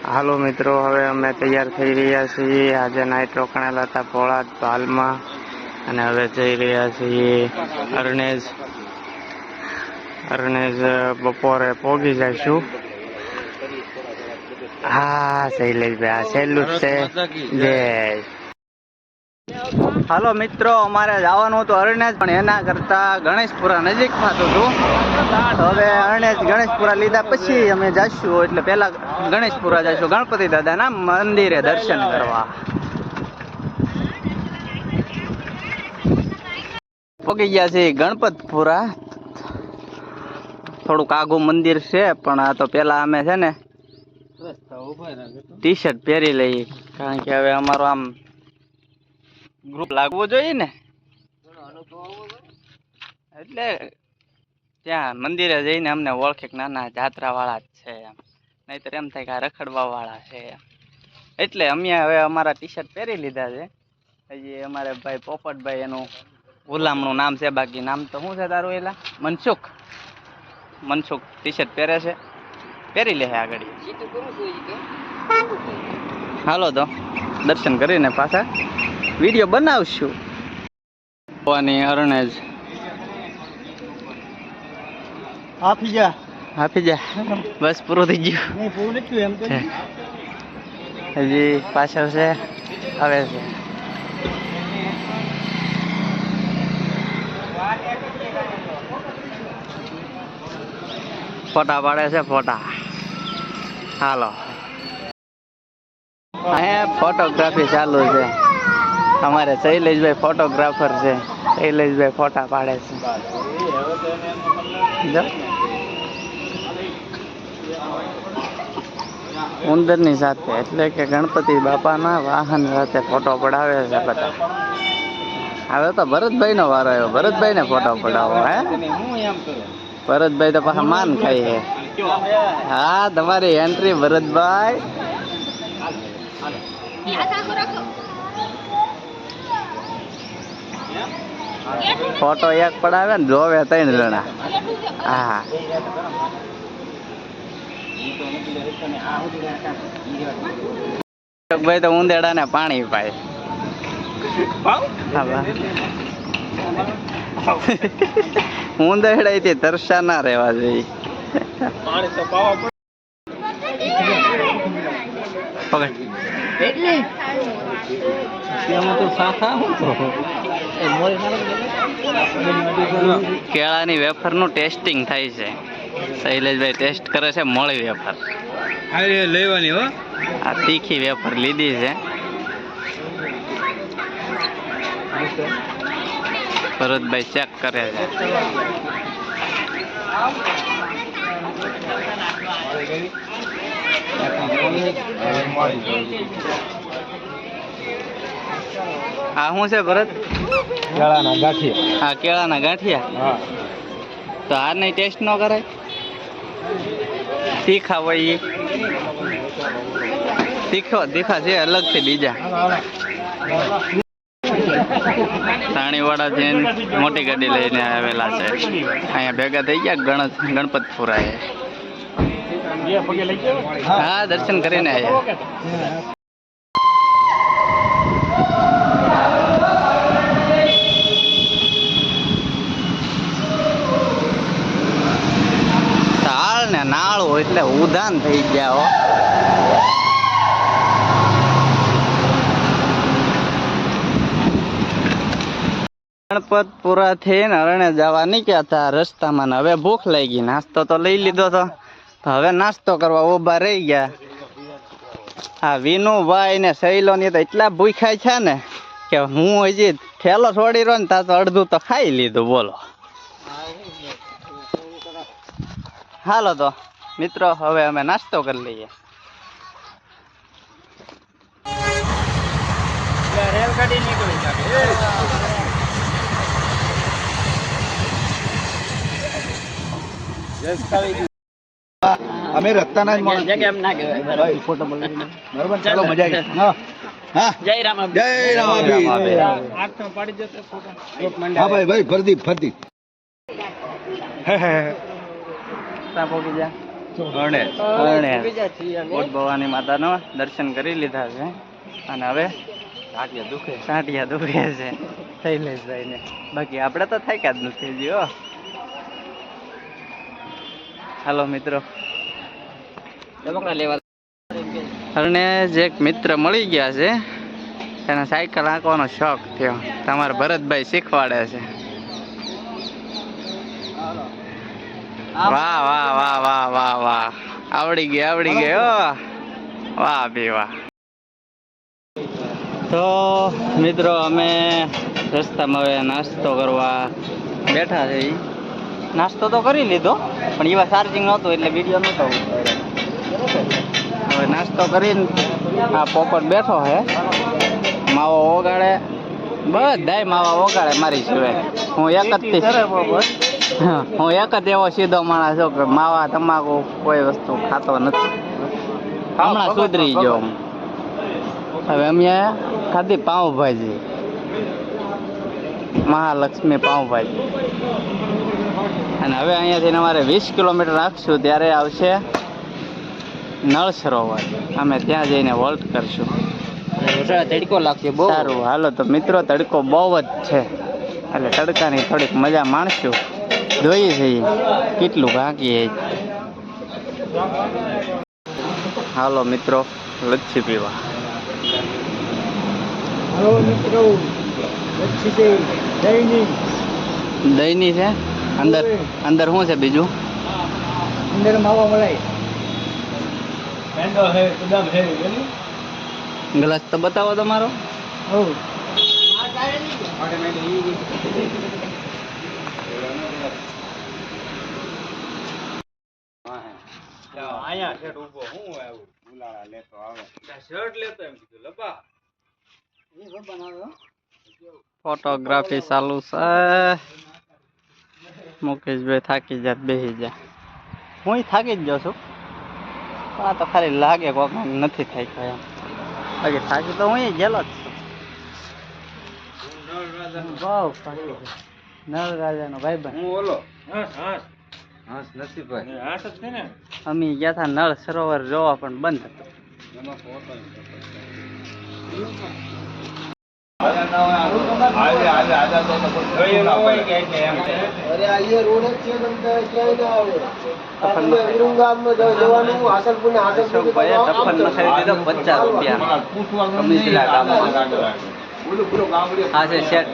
હાલો મિત્રો, હવે અમે તૈયાર થઈ રહ્યા છીએ. આજે નાઇટ રોકાણેલા હતા પોળાદ હાલમાં, અને હવે જઈ રહ્યા છીએ અરણેજ બપોરે પહોંચી જઈશું. હા શૈલેષભાઈ, આ સહેલું જ છે. જય. હાલો મિત્રો, અમારે જવાનું હતું અરણેજ, પણ એના કરતા ગણેશપુરા નજીક થતું હતું. હવે અરણેજ ગણેશપુરા લીધા પછી અમે જઈશું, એટલે પેલા ગણેશપુરા જઈશું, ગણપતિ દાદાના મંદિરે દર્શન કરવા. પહોંચી ગયા છે ગણપતપુરા. થોડુંક આઘું મંદિર છે, પણ આ તો પેલા અમે છે ને ટી શર્ટ પહેરી લઈએ, કારણ કે હવે અમારો આમ ગ્રુપ લાગવો જોઈએ ને, એટલે ત્યાં મંદિરે જઈને અમને ઓળખે કે નાના જાત્રા વાળા જ છે એમ, નહીતર એમ થાય કે આ રખડવા વાળા છે એમ. એટલે અમે હવે અમારા ટી શર્ટ પહેરી લીધા છે. હજી અમારે ભાઈ પોપટભાઈ, એનું ગુલામનું નામ છે, બાકી નામ તો શું છે તારું? એલા મનસુખ ટી શર્ટ પહેરે છે, પહેરી લે આગળ. હાલો તો દર્શન કરીને પાછા વિડીયો બનાવશું. અરણેજ આપી જા બસ પૂરું થઈ ગયું. હજી પાછળ છે, આવે છે. ફોટા પાડે છે, ફોટા. હાલો, અહીંયા ફોટોગ્રાફી ચાલુ છે. અમારે શૈલેષભાઈ ફોટોગ્રાફર છે. શૈલેષભાઈ ફોટા પાડે છે. ઉંદરની સાથે, એટલે કે ગણપતિ બાપાના વાહન સાથે ફોટો પડાવે છે બધા. હવે તો ભરતભાઈ નો વારો આવ્યો. ભરતભાઈ ને ફોટો પડાવો. હે ભરતભાઈ તો પાછા માન ખાઈ છે. હા, તમારી એન્ટ્રી ભરતભાઈ. ફોટો એક પડાવે ને જોવે 3 જણા. હા, ભાઈ તો ઉંદેડા ને પાણી પાય. ઉંદેડા થી તરસા ના રહેવા જોઈએ. કેળાની વેફર નું ટેસ્ટિંગ થાય છે. શૈલેષભાઈ ટેસ્ટ કરે છે મોળી વેફર લેવાની. હો, આ તીખી વેફર લીધી છે. ભરતભાઈ ચેક કરે છે. આ શું છે ભરત? કેળાના ગાંઠિયા. હા, કેળાના ગાંઠિયા. તો આ નહીં ટેસ્ટ ન કરાય? તીખા હોય તીખા છે અલગથી બીજા. સાણીવાળા જઈને મોટી ગાડી લઈને આવેલા છે. અહીંયા ભેગા થઈ ગયા ગણપતપુરા. હા, દર્શન કરીને આવ્યા. તાળ ને નાળું એટલે ઉધાન થઈ ગયા. હો, ગણપતપુરા થી અરણે જવા નીકળ્યા હતા રસ્તામાં. હવે ભૂખ લાગી, નાસ્તો તો લઈ લીધો તો હવે નાસ્તો કરવા ઉભા રહી ગયા. હા, વિનુભાઈ ને શૈલો ની તો એટલા ભૂખાય છે ને કે હું હજી થેલો છોડી રહ્યો ને ત્યાં તો અડધું તો ખાઈ લીધું. બોલો. હાલો તો મિત્રો, હવે અમે નાસ્તો કરી લઈએ. રેલગાડી નીકળી જાય. અમે રસ્તાના જ માણસ કેમ ના કહેવાય. ફોટો બરાબર, ચાલો મજા આવી. હા, જય રામ. જય રામ. પાડી જતો ફોટો. હા ભાઈ, ફરતી. પહોંચી જા. કોટ ભવાની માતાનો દર્શન કરી લીધા છે અને હવે સાંટિયા દુખે છે શૈલેષભાઈ ને. બાકી આપણે તો થાય જ નથી જો. હાલો મિત્રો, અને જે એક મિત્ર મળી ગયા છે એને સાયકલ હાંકવાનો શોખ થયો. તમારા ભરતભાઈ શીખવાડે છે. વાહ વાહ વાહ વાહ વાહ વાહ, આવડી ગઈ હો, વાહ ભી વાહ. તો મિત્રો અમે રસ્તામાં હવે નાસ્તો કરવા બેઠા છે. નાસ્તો તો કરી લીધો પણ એવા ચાર્જિંગ નહોતું એટલે વિડીયો નહોતો ઉતાર્યો. હવે નાસ્તો કરીને આ પોપટ બેઠો છે, માવો ઓગાળે, બધાય માવા ઓગાળે મારી સિવાય. હું એક જ એવો સીધો માણસ છું કે માવા તમાકુ કોઈ વસ્તુ ખાતો નથી. હમણાં સુધરી ગયો હું. હવે અમે ખાધી પાઉંભાજી, મહાલક્ષ્મી પાઉંભાજી. અને હવે અહીંયાથી અમારે 20 કિલોમીટર રાખશું ત્યારે આવશે નળ સરોવર. અમે ત્યાં જઈને વોલ્ટ કરશું. તડકો લાગશે બહુ. સારું હાલો તો મિત્રો, તડકો બહુ જ છે એટલે તડકાની થોડીક મજા માણશું. જોઈએ છીએ કેટલું ઘાંકીએ. હાલો મિત્રો, લચ્છી પીવા. હાલો મિત્રો, લચ્છી દહીંની છે. અંદર શું છે બીજું? અંદર માવા મલાઈ, ગ્લાસ તો બતાવો તમારો. ફોટોગ્રાફી ચાલુ છે. મુકેશભાઈ થાકી જાત બેસી જા. હું થાકી જ જાઉં છું. આ તો ખાલી લાગે કોક નથી થાય એમ. બાકી થાકી તો હું ગયેલો જ છું. નળ રાજાનો ભાઈબંધ. હું ઓલો અમે ગયા હતા નળ સરોવર જોવા પણ બંધ હતું. હા છે શેઠ.